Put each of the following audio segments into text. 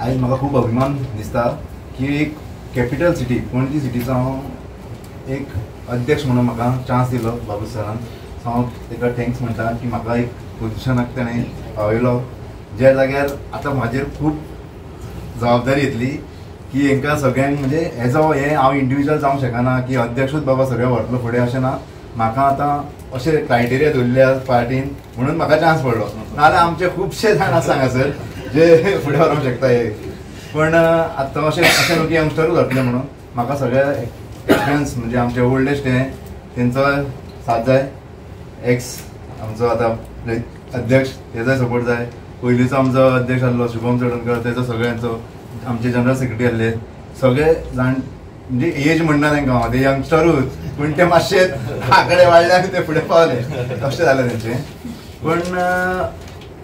आज म्हाका खूब अभिमान दिसता की एक कॅपिटल सिटी पणजी सिटीचो हांव एक अध्यक्ष म्हणून म्हाका चान्स दिलो बाबू सरान. हांव ताका थँक्स म्हणटा की म्हाका एक पोजिशनाक ताणें पावयलो ज्या जाग्यार आतां म्हाजेर खूब जबाबदारी येतली की हांकां सगळ्यांक म्हणजे हें हांव इंडिविज्युअल जावंक शकना की अध्यक्षूच बाबा सगळें व्हरतलो फुडें अशें ना. म्हाका आतां अशें क्रायटेरिया दवरल्या पार्टीन म्हणून म्हाका चान्स पडलो. नाजाल्यार आमचे खुबशे जाण आसा हांगासर जे फुडें व्हरोंक शकता हे. पण आतां अशें न्हू की यंगस्टरूच जातलें म्हणून म्हाका सगळ्या एक्सपिरियन्स म्हणजे आमचे ओल्ड एज तेंचो साथ जाय. एक्स आमचो आतां अध्यक्ष तेजोय सपोर्ट जाय. पयलींचो आमचो अध्यक्ष आसलो शुभम चडणकर तेजो सगळ्यांचो. आमचे जनरल सेक्रेटरी आसले सगळे जाण म्हणजे एज म्हणना तांकां हांव ते यंगस्टरूच पूण ते मातशे आंकडे वाडले आनी ते फुडें पावले तशें जालें तेंचें. पण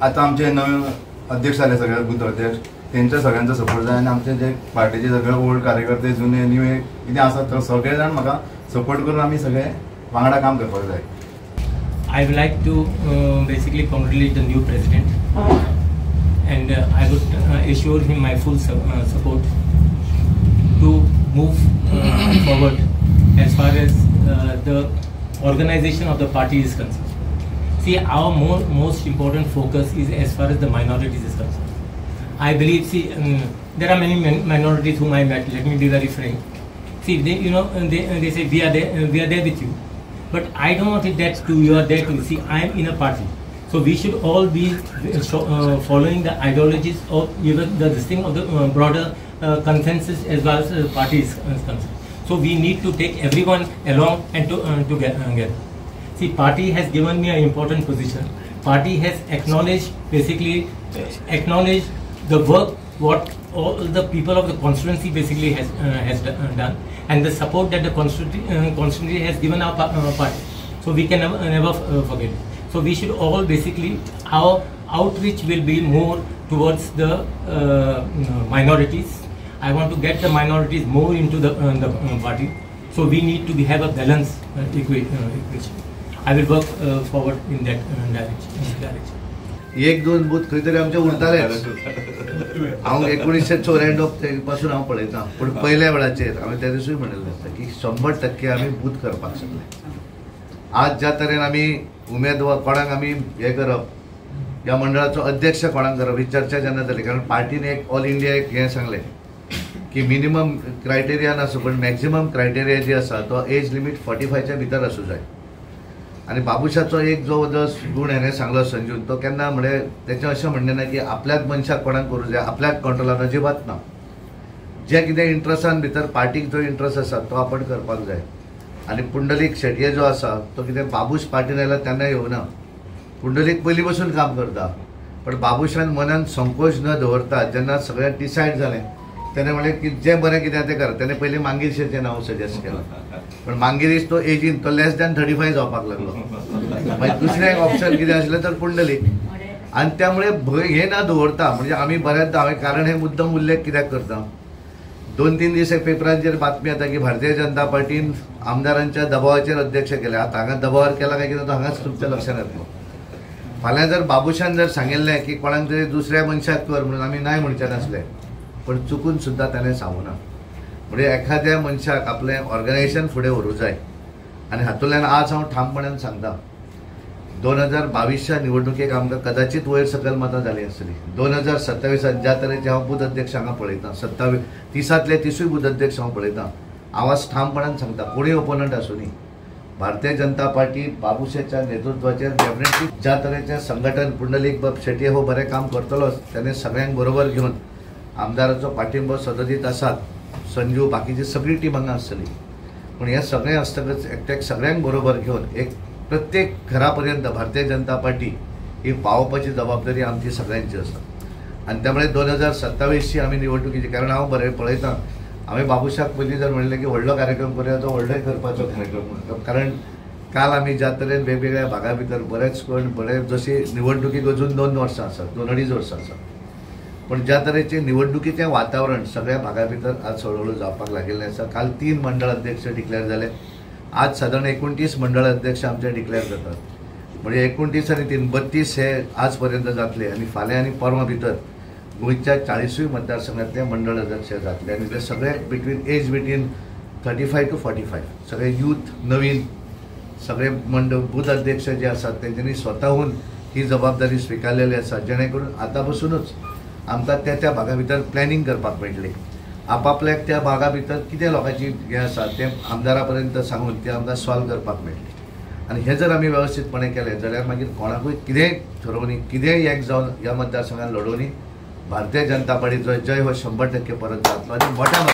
आतां आमचे नवे अध्यक्ष जाले सगळे बूथ अध्यक्ष तेंच्या सगळ्यांचो सपोर्ट जाय आनी आमचे जे पार्टीचे सगळे ओल्ड कार्यकर्ते जुने न्यू कितें आसा तो सगळे जाण म्हाका सपोर्ट करून आमी सगळे वांगडा काम करपाक जाय. I would like to basically congratulate the new president and I would assure him my full support to move forward as far as the organization of the party is concerned. See, our most important focus is as far as the minorities is concerned. I believe, there are many minorities whom I met. Let me be very frank. See, they say we are there with you. But I don't want it that you are there to see. I am in a party, so we should all be following the ideologies or even this thing of the broader consensus as well as the party is concerned. So we need to take everyone along and together. See, party has given me an important position. Party has acknowledged the work what all the people of the constituency basically has done, and the support that the constituency has given our party. So we can never forget it. So we should all basically, our outreach will be more towards the minorities. I want to get the minorities more into the party. So we need to have a balanced equation. I will work forward in that direction. एक दोन booth खंय तरी आमचे उरतालेच. हांव 1994 पासून हांव पळयतां पूण पयल्या वेळाचेर हांवें त्या दिसूय म्हणिल्लें आसता की 100% आमी बूथ करपाक शकले. आज ज्या तरेन आमी उमेदवार कोणाक आमी हें करप, ह्या मंडळाचो अध्यक्ष कोणाक करप ही चर्चा जेन्ना जाली, कारण पार्टीन एक ऑल इंडिया एक हें सांगलें की मिनिमम क्रायटेरिया नासूं पण मॅक्झिमम क्रायटेरिया जी आसा तो एज लिमीट 45च्या भितर आसूं जाय. आणि बाबुशाचो एक जो गुण हेणे सांगलो संजून, तो केन्ना म्हणजे त्याचें अशें म्हणणें ना की आपल्याच मनशाक कोणाक करूं जाय, आपल्याक कंट्रोलान अजिबात ना. जे कितें इंट्रस्टान भितर पार्टीक जो इंट्रस्ट आसा तो आपण करपाक जाय. आनी पुंडलीक शेटये जो आसा तो कितें बाबूश पार्टीन आयला तेन्ना येवना. पुंडलीक पयलीं पासून काम करता, पण बाबुशान मनान संकोच न दवरता जेन्ना सगळें डिसायड जालें तेणें म्हणलें की जें बरें कितें तें कर. तेणें पयलीं मांगीरशेचें नांव सजेस्ट केलें, पण मांगिरीस तो एजीन तो लेस दॅन 35 जावपाक लागलो. मागीर दुसरें एक ऑप्शन कितें आसलें तर पुंडलीक. आनी त्यामुळे भंय हें ना दवरता. म्हणजे आमी बऱ्याचदा हांवें कारण हे मुद्दम उल्लेख कित्याक करता, 2-3 दीस पेपरांचेर बातमी येता की भारतीय जनता पार्टीन आमदारांच्या दबावाचेर अध्यक्ष केले. आतां हांगा दबावार केला काय कितें तो हांगाच तुमच्या लक्षांत येतलो. फाल्यां जर बाबुशान जर सांगिल्लें की कोणाक तरी दुसऱ्या मनशाक कर म्हणून आमी नाय म्हणचे नासले, पण चुकून सुद्दां ताणें सांगूना. म्हणजे एखाद्या मनशाक आपलें ऑर्गनायझेशन फुडें व्हरूं जाय. आनी हातूंतल्यान आज हांव ठामपणान सांगता, 2022च्या निवडणुकेक आमकां कदाचित वयर सकयल मतां जालीं आसतलीं. 2027 ज्या तरेचे हांव बूथ अध्यक्ष हांगा पळयतां, 30तले 30 बूथ अध्यक्ष हांव पळयतां, आवाज ठामपणान सांगता, कोणूय ओपोनंट आसूं दी, भारतीय जनता पार्टी बाबुशेच्या नेतृत्वाचेर डेफिनेटली ज्या तरेचें संघटन पुंडलीक बाब शेटये हो बरें काम करतलोच. ताणें सगळ्यांक बरोबर घेवन आमदाराचो पाठिंबो सदतीत आसात. संजू बाकीची सगळी टीम हांगा आसतली, पण हे सगळें आसतकच एकट्याक सगळ्यांक बरोबर घेवन एक प्रत्येक घरापर्यंत भारतीय जनता पार्टी ही पावोवपाची जबाबदारी आमची सगळ्यांची आसा. आनी त्यामुळे 2027ची आमी निवडणुकीची, कारण हांव बरें पळयतां, हांवें बाबुशाक पयलीं जर म्हणलें की व्हडलो कार्यक्रम करूया तो व्हडलोय करपाचो कार्यक्रम. कारण काल आमी ज्या तरेन वेगवेगळ्या भागा भितर बरेच कोण बरे जशी निवडणुकीक अजून 2 वर्सां आसात, 2-2.5 वर्सां आसात, पण ज्या तरेचे निवडणुकीचें वातावरण सगळ्या भागा भितर आज हळूहळू जावपाक लागिल्लें आसा. काल 3 मंडळ अध्यक्ष डिक्लेअर जाले. आज साधारण 29 मंडळ अध्यक्ष आमचे डिक्लेअर जातात. म्हणजे 29 आनी 3 32 हे आज पर्यंत जातले. आनी फाल्यां आनी परवा भितर गोंयच्या 40 मतदारसंघातले मंडळ अध्यक्ष जातले आनी ते सगळे एज बिटवीन 35 to 45 सगळे यूथ नवीन सगळे बूथ अध्यक्ष जे आसात तेंच्यांनी स्वताहून ही जबाबदारी स्विकारलेली आसा, जेणे करून आतां पसूनच आमकां त्या भागा भितर प्लॅनिंग करपाक मेळटलें. आपापल्याक त्या भागा भितर कितें लोकांची हें आसा तें आमदारा पर्यंत सांगून तें आमकां सॉल्व करपाक मेळटलें. आनी हें जर आमी वेवस्थीतपणे केलें जाल्यार मागीर कोणाकूय कितेंय ठरोवनी कितेंय एक जावन ह्या मतदारसंघात लडोवनी भारतीय जनता पार्टीचो जय हो 100% परत जातलो आनी मोठ्या